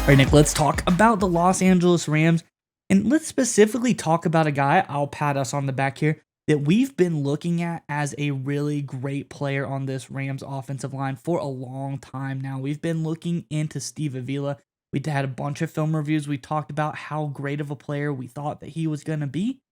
All right, Nick, let's talk about the Los Angeles Rams. And let's specifically talk about a guy, I'll pat us on the back here, that we've been looking at as a really great player on this Rams offensive line for a long time now. We've been looking into Steve Avila. We had a bunch of film reviews. We talked about how great of a player we thought that he was going to be.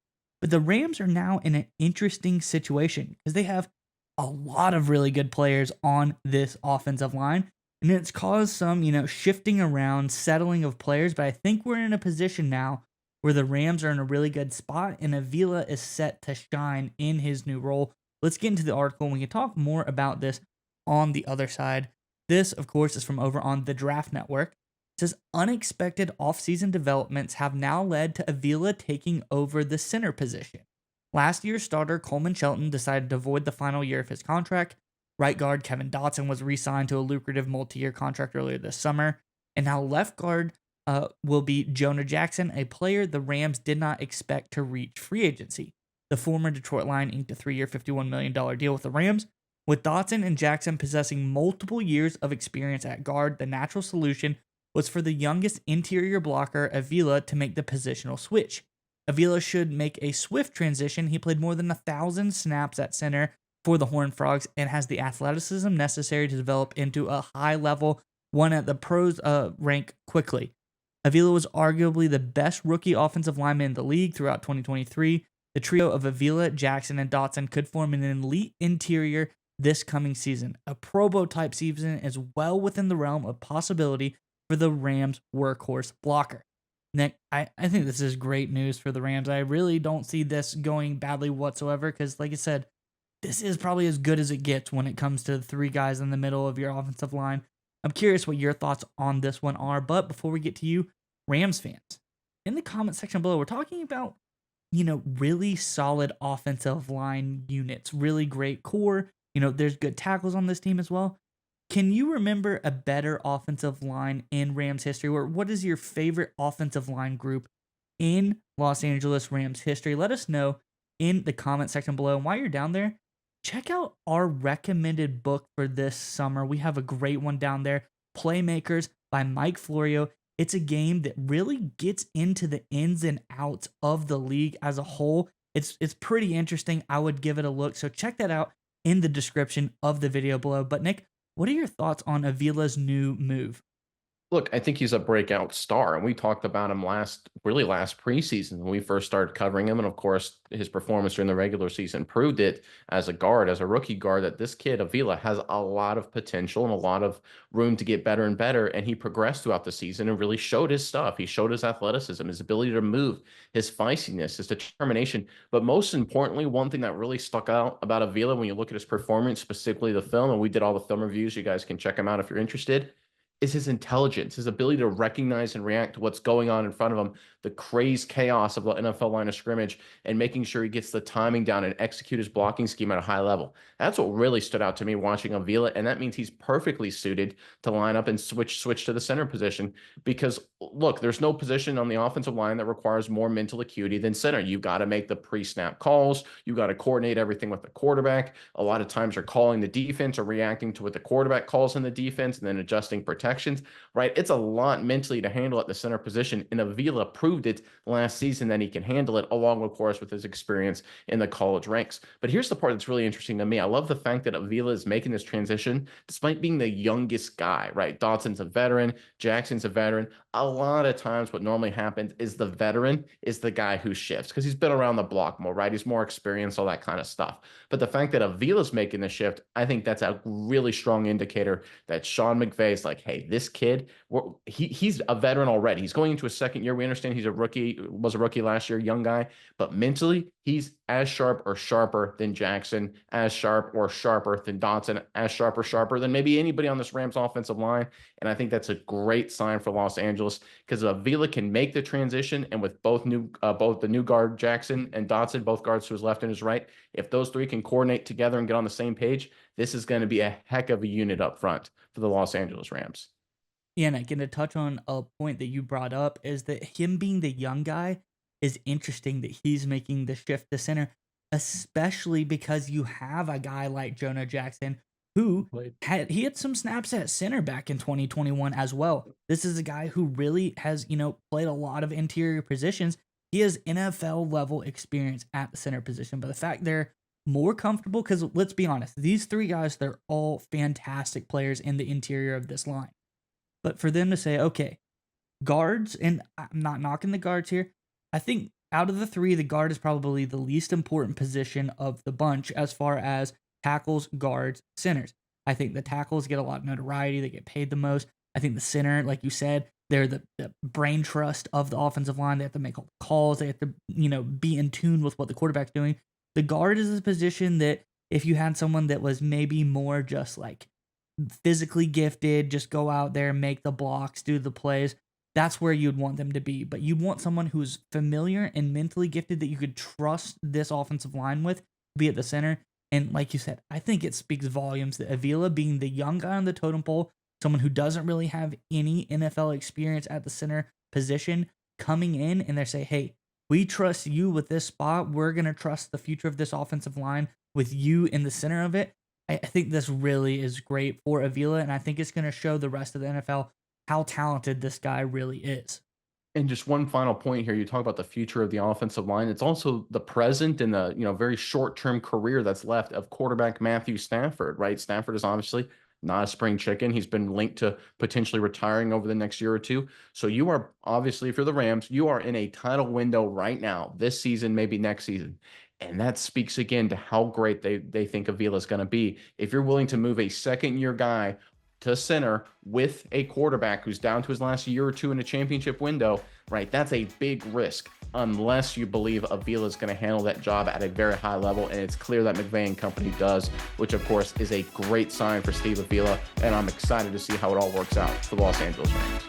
But the Rams are now in an interesting situation because they have a lot of really good players on this offensive line. And it's caused some, shifting around, settling of players. But I think we're in a position now where the Rams are in a really good spot and Avila is set to shine in his new role. Let's get into the article and we can talk more about this on the other side. This, of course, is from over on the Draft Network. It says unexpected offseason developments have now led to Avila taking over the center position. Last year's starter Coleman Shelton decided to avoid the final year of his contract. Right guard Kevin Dotson was re-signed to a lucrative multi-year contract earlier this summer. And now left guard will be Jonah Jackson, a player the Rams did not expect to reach free agency. The former Detroit Lion inked a 3-year, $51 million deal with the Rams. With Dotson and Jackson possessing multiple years of experience at guard, the natural solution was for the youngest interior blocker, Avila, to make the positional switch. Avila should make a swift transition. He played more than 1,000 snaps at center for the Horned Frogs and has the athleticism necessary to develop into a high level one at the pros rank quickly. Avila was arguably the best rookie offensive lineman in the league throughout 2023. The trio of Avila, Jackson, and Dotson could form an elite interior this coming season. A Pro Bowl type season is well within the realm of possibility for the Rams' workhorse blocker. Nick, I think this is great news for the Rams. I really don't see this going badly whatsoever because, like I said, this is probably as good as it gets when it comes to the three guys in the middle of your offensive line. I'm curious what your thoughts on this one are, but before we get to you, Rams fans, in the comment section below, we're talking about, really solid offensive line units, really great core. There's good tackles on this team as well. Can you remember a better offensive line in Rams history? Or what is your favorite offensive line group in Los Angeles Rams history? Let us know in the comment section below. And while you're down there, check out our recommended book for this summer. We have a great one down there, Playmakers by Mike Florio. It's a game that really gets into the ins and outs of the league as a whole. It's pretty interesting. I would give it a look. So check that out in the description of the video below. But Nick, what are your thoughts on Avila's new move? Look, I think he's a breakout star, and we talked about him last preseason when we first started covering him. And of course, his performance during the regular season proved it as a guard, as a rookie guard, that this kid, Avila, has a lot of potential and a lot of room to get better and better. And he progressed throughout the season and really showed his stuff. He showed his athleticism, his ability to move, his feistiness, his determination. But most importantly, one thing that really stuck out about Avila when you look at his performance, specifically the film, and we did all the film reviews, you guys can check them out if you're interested, is his intelligence, his ability to recognize and react to what's going on in front of him, the crazed chaos of the NFL line of scrimmage, and making sure he gets the timing down and execute his blocking scheme at a high level. That's what really stood out to me watching Avila, and that means he's perfectly suited to line up and switch to the center position because, look, there's no position on the offensive line that requires more mental acuity than center. You've got to make the pre-snap calls. You've got to coordinate everything with the quarterback. A lot of times you're calling the defense or reacting to what the quarterback calls in the defense and then adjusting protections, right? It's a lot mentally to handle at the center position, and Avila proved it last season that he can handle it, along, of course, with his experience in the college ranks. But here's the part that's really interesting to me. I love the fact that Avila is making this transition despite being the youngest guy, right? Dotson's a veteran, Jackson's a veteran. A lot of times what normally happens is the veteran is the guy who shifts because he's been around the block more, right? He's more experienced, all that kind of stuff. But the fact that Avila's making the shift, I think that's a really strong indicator that Sean McVay is like, hey, this kid, he's a veteran already. He's going into his second year. We understand he's a rookie, was a rookie last year, young guy, but mentally he's as sharp or sharper than Jackson, as sharp or sharper than Dotson, as sharp or sharper than maybe anybody on this Rams offensive line. And I think that's a great sign for Los Angeles because Avila can make the transition, and with both the new guard Jackson and Dotson, both guards to his left and his right, if those three can coordinate together and get on the same page, this is going to be a heck of a unit up front for the Los Angeles Rams. Yeah, and again, to touch on a point that you brought up is that him being the young guy is interesting that he's making the shift to center, especially because you have a guy like Jonah Jackson who Played. had some snaps at center back in 2021 as well. This is a guy who really has, played a lot of interior positions. He has NFL level experience at the center position, but the fact they're more comfortable, because let's be honest, these three guys, they're all fantastic players in the interior of this line. But for them to say, okay, guards, and I'm not knocking the guards here. I think out of the three, the guard is probably the least important position of the bunch as far as tackles, guards, centers. I think the tackles get a lot of notoriety, they get paid the most. I think the center, like you said, they're the brain trust of the offensive line. They have to make all the calls, they have to, be in tune with what the quarterback's doing. The guard is a position that if you had someone that was maybe more just like physically gifted, just go out there, make the blocks, do the plays, that's where you'd want them to be. But you'd want someone who's familiar and mentally gifted that you could trust this offensive line with, be at the center. And like you said, I think it speaks volumes that Avila, being the young guy on the totem pole, someone who doesn't really have any NFL experience at the center position, coming in and they say, hey, we trust you with this spot. We're going to trust the future of this offensive line with you in the center of it. I think this really is great for Avila, and I think it's going to show the rest of the NFL how talented this guy really is. And just one final point here. You talk about the future of the offensive line. It's also the present and the, very short-term career that's left of quarterback Matthew Stafford, right? Stafford is obviously not a spring chicken. He's been linked to potentially retiring over the next year or two. So you are obviously, if you're the Rams, you are in a title window right now, this season, maybe next season. And that speaks again to how great they think Avila is going to be. If you're willing to move a second-year guy to center with a quarterback who's down to his last year or two in a championship window, right? That's a big risk unless you believe Avila is going to handle that job at a very high level. And it's clear that McVay and company does, which of course is a great sign for Steve Avila. And I'm excited to see how it all works out for the Los Angeles Rams.